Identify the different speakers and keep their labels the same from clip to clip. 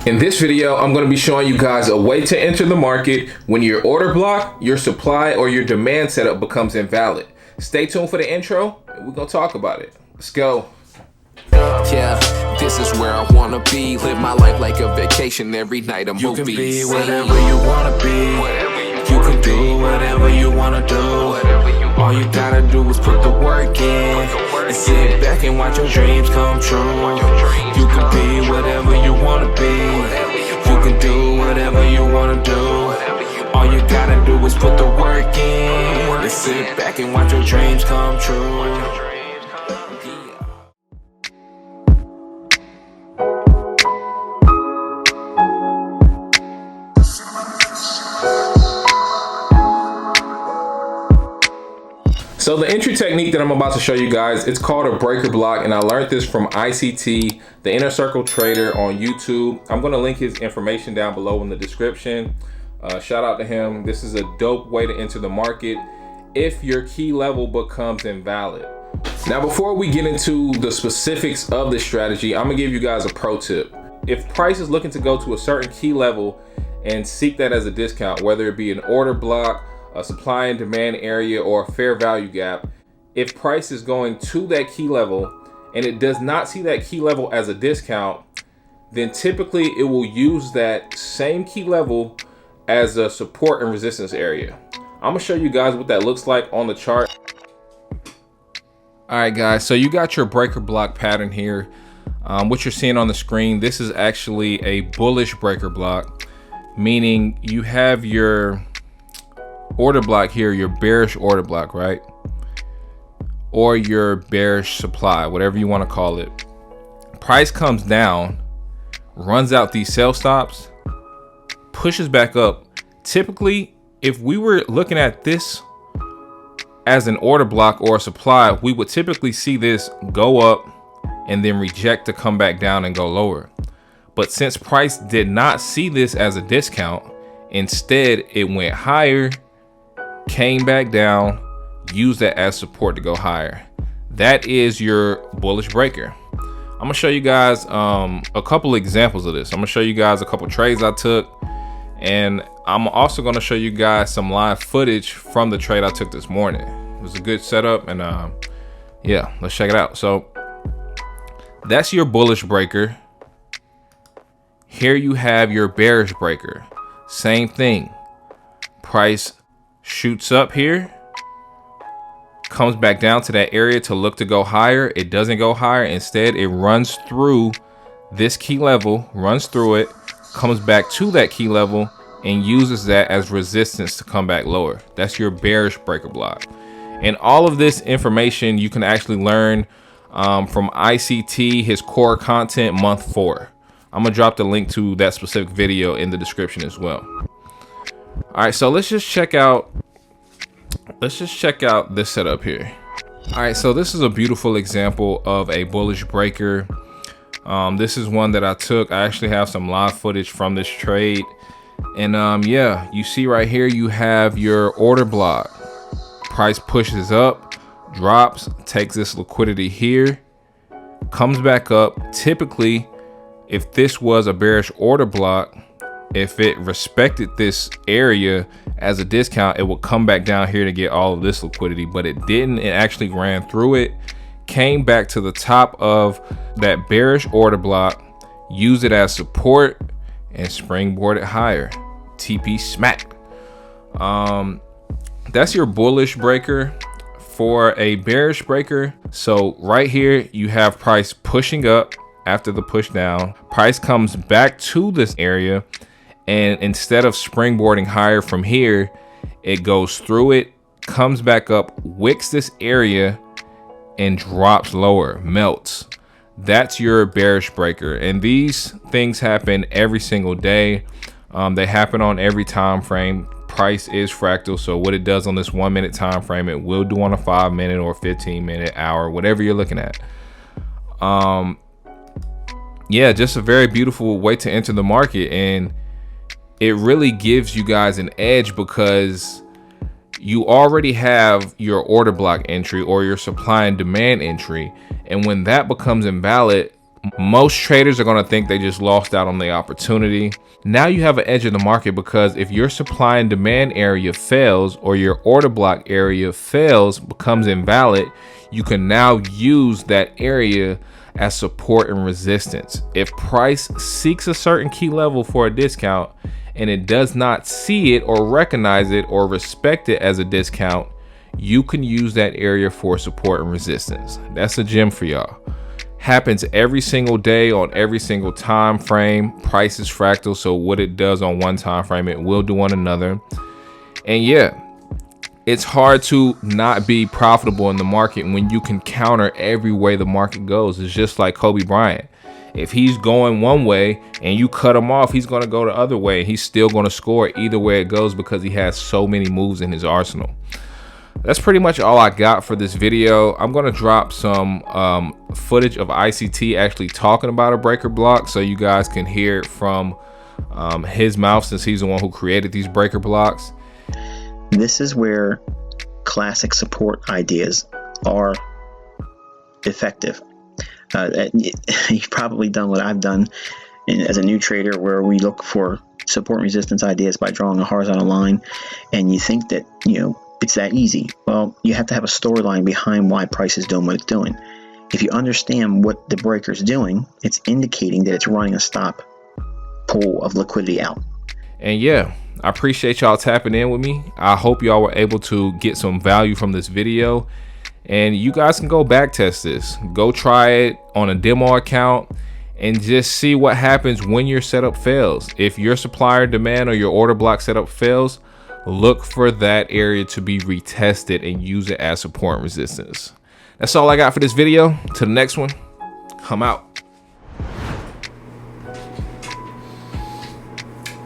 Speaker 1: In this video, I'm going to be showing you guys a way to enter the market when your order block, your supply, or your demand setup becomes invalid. Stay tuned for the intro, and we're going to talk about it. Let's go.
Speaker 2: Yeah, this is where I wanna be. Live my life like a vacation every night. A movie.
Speaker 3: You can be whatever you wanna be. You can do whatever you wanna do. All you gotta do is put the work in and sit back and watch your dreams come true. You can be whatever you wanna be. You can do whatever you wanna do. All you gotta do is put the work in and sit back and watch your dreams come true.
Speaker 1: So the entry technique that I'm about to show you guys, it's called a breaker block, and I learned this from ICT, the Inner Circle Trader on YouTube. I'm gonna link his information down below in the description. Shout out to him. This is a dope way to enter the market if your key level becomes invalid. Now, before we get into the specifics of this strategy, I'm gonna give you guys a pro tip. If price is looking to go to a certain key level and seek that as a discount, whether it be an order block, a supply and demand area, or a fair value gap, if price is going to that key level and it does not see that key level as a discount, then typically it will use that same key level as a support and resistance area. I'm gonna show you guys what that looks like on the chart. All right, guys, so you got your breaker block pattern here. What you're seeing on the screen, this is actually a bullish breaker block, meaning you have your order block here, your bearish order block, right? Or your bearish supply, whatever you want to call it. Price comes down, runs out these sell stops, pushes back up. Typically, if we were looking at this as an order block or a supply, we would typically see this go up and then reject to come back down and go lower. But since price did not see this as a discount, instead it went higher, came back down, use that as support to go higher. That is your bullish breaker. I'm gonna show you guys a couple examples of this. I'm gonna show you guys a couple trades I took, and I'm also gonna show you guys some live footage from the trade I took this morning. It was a good setup, and yeah, let's check it out. So that's your bullish breaker. Here you have your bearish breaker. Same thing. Price shoots up here, comes back down to that area to look to go higher. It doesn't go higher. Instead, it runs through this key level, runs through it, comes back to that key level, and uses that as resistance to come back lower. That's your bearish breaker block. And all of this information you can actually learn from ICT, his core content, month 4. I'm gonna drop the link to that specific video in the description as well. All right, so let's just check out this setup here. All right, so this is a beautiful example of a bullish breaker. This is one that I took. I actually have some live footage from this trade, and yeah, you see right here you have your order block. Price pushes up, drops, takes this liquidity here, comes back up. Typically, if this was a bearish order block, if it respected this area as a discount, it would come back down here to get all of this liquidity, but it didn't. It actually ran through it, came back to the top of that bearish order block, used it as support, and springboarded higher. TP smacked. That's your bullish breaker. For a bearish breaker, so right here you have price pushing up after the push down. Price comes back to this area, and instead of springboarding higher from here, it goes through it, comes back up, wicks this area, and drops lower, melts. That's your bearish breaker. And these things happen every single day. They happen on every time frame. Price is fractal, so what it does on this 1 minute time frame, it will do on a 5 minute or 15 minute, hour, whatever you're looking at. Yeah, just a very beautiful way to enter the market, and it really gives you guys an edge because you already have your order block entry or your supply and demand entry, and when that becomes invalid, Most traders are going to think they just lost out on the opportunity. Now you have an edge in the market, because if your supply and demand area fails, or your order block area fails, becomes invalid, you can now use that area as support and resistance. If price seeks a certain key level for a discount and it does not see it or recognize it or respect it as a discount, you can use that area for support and resistance. That's a gem for y'all. Happens every single day on every single time frame. Price is fractal, so what it does on one time frame, it will do on another. And yeah, it's hard to not be profitable in the market when you can counter every way the market goes. It's just like Kobe Bryant. If he's going one way and you cut him off, he's going to go the other way, and he's still going to score either way it goes, because he has so many moves in his arsenal. That's pretty much all I got for this video. I'm going to drop some footage of ICT actually talking about a breaker block, so you guys can hear it from his mouth, since he's the one who created these breaker blocks.
Speaker 4: This is where classic support ideas are effective. You've probably done what I've done as a new trader, where we look for support and resistance ideas by drawing a horizontal line, and you think that, it's that easy. Well, you have to have a storyline behind why price is doing what it's doing. If you understand what the breaker is doing, it's indicating that it's running a stop pull of liquidity out.
Speaker 1: And yeah, I appreciate y'all tapping in with me. I hope y'all were able to get some value from this video, and you guys can go back test this. Go try it on a demo account and just see what happens when your setup fails. If your supplier demand or your order block setup fails, look for that area to be retested and use it as support and resistance. That's all I got for this video. To the next one, I'm out.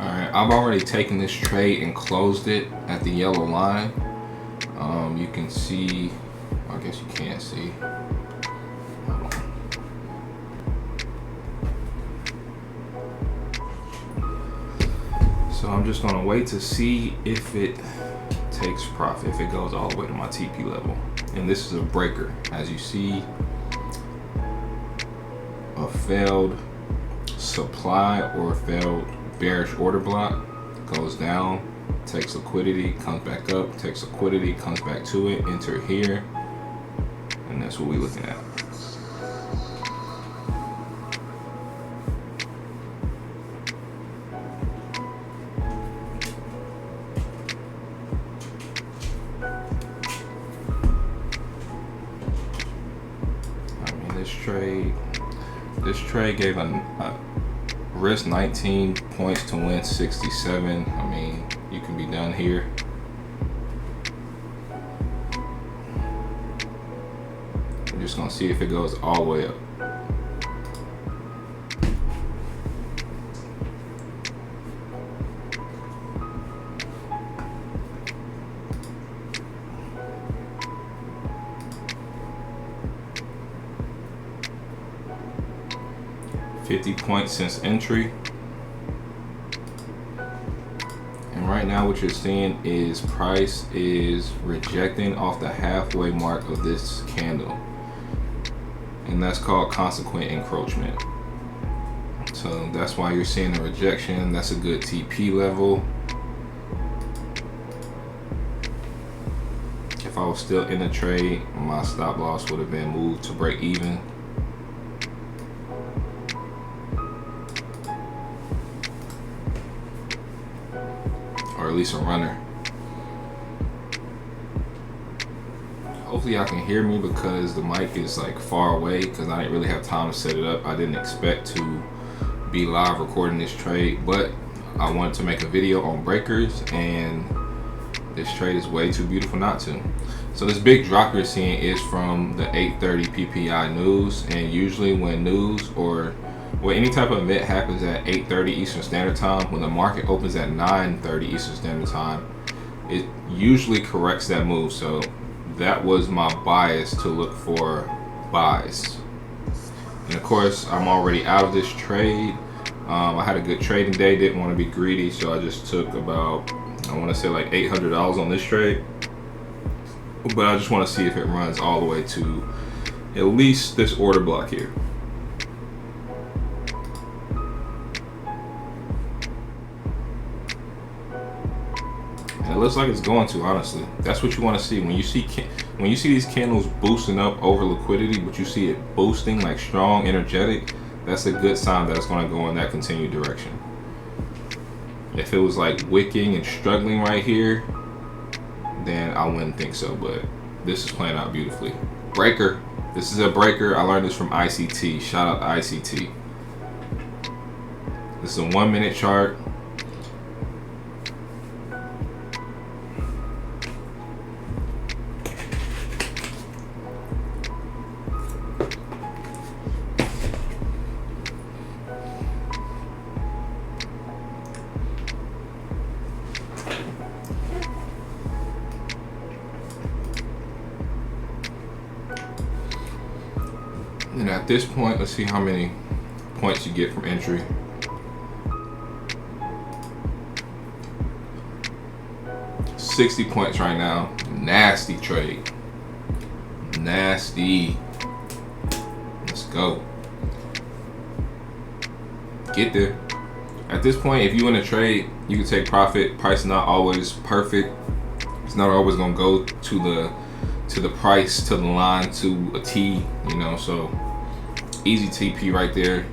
Speaker 1: Alright, I've already taken this trade and closed it at the yellow line. You can see, I guess you can't see. So I'm just gonna wait to see if it takes profit, if it goes all the way to my TP level. And this is a breaker. As you see, a failed supply or a failed bearish order block goes down, takes liquidity, comes back up, takes liquidity, comes back to it, enter here, and that's what we're looking at. This trade gave a risk 19 points to win 67. I mean, you can be done here. I'm just gonna see if it goes all the way up. $50 points since entry. And right now what you're seeing is price is rejecting off the halfway mark of this candle. And that's called consequent encroachment. So that's why you're seeing the rejection. That's a good TP level. If I was still in the trade, my stop loss would have been moved to break even. Or at least a runner. Hopefully y'all can hear me, because the mic is like far away, because I didn't really have time to set it up. I didn't expect to be live recording this trade, but I wanted to make a video on breakers, and this trade is way too beautiful not to. So this big drop you're seeing is from the 8:30 PPI news, and usually when news or any type of event happens at 8:30 Eastern Standard Time, when the market opens at 9:30 Eastern Standard Time, it usually corrects that move. So that was my bias to look for buys. And of course, I'm already out of this trade. I had a good trading day, didn't want to be greedy, so I just took about, I want to say like $800 on this trade. But I just want to see if it runs all the way to at least this order block here. And it looks like it's going to, honestly. That's what you want to see. When you see these candles boosting up over liquidity, but you see it boosting like strong, energetic, that's a good sign that it's going to go in that continued direction. If it was like wicking and struggling right here, then I wouldn't think so, but this is playing out beautifully. Breaker. This is a breaker. I learned this from ICT. Shout out to ICT. This is a 1 minute chart. And at this point, let's see how many points you get from entry. $60 points right now. Nasty trade. Nasty. Let's go. Get there. At this point, if you in a trade, you can take profit. Price is not always perfect. It's not always gonna go to the price, to the line, to a T, you know, so easy TP right there.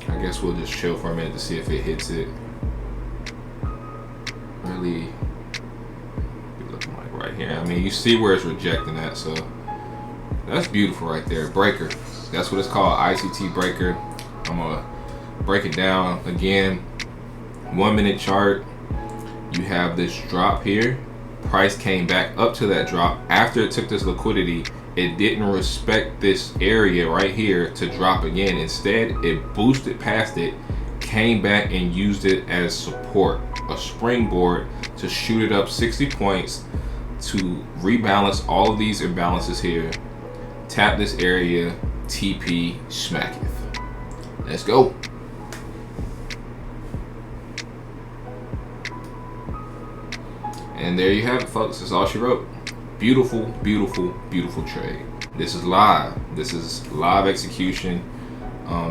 Speaker 1: I guess we'll just chill for a minute to see if it hits it. Really be looking like right here. I mean, you see where it's rejecting that, so that's beautiful right there. Breaker. That's what it's called, ICT breaker. I'm gonna break it down again. 1 minute chart. You have this drop here. Price came back up to that drop. After it took this liquidity, it didn't respect this area right here to drop again. Instead, it boosted past it, came back and used it as support, a springboard to shoot it up 60 points to rebalance all of these imbalances here. Tap this area, TP, smacketh. Let's go. And there you have it, folks. That's all she wrote. Beautiful, beautiful, beautiful trade. This is live. This is live execution.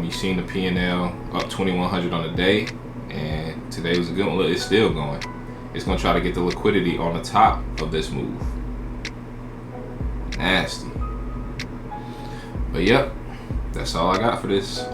Speaker 1: You've seen the P&L up 2,100 on the day, and today was a good one. Look, it's still going. It's gonna try to get the liquidity on the top of this move. Nasty. But yep, that's all I got for this.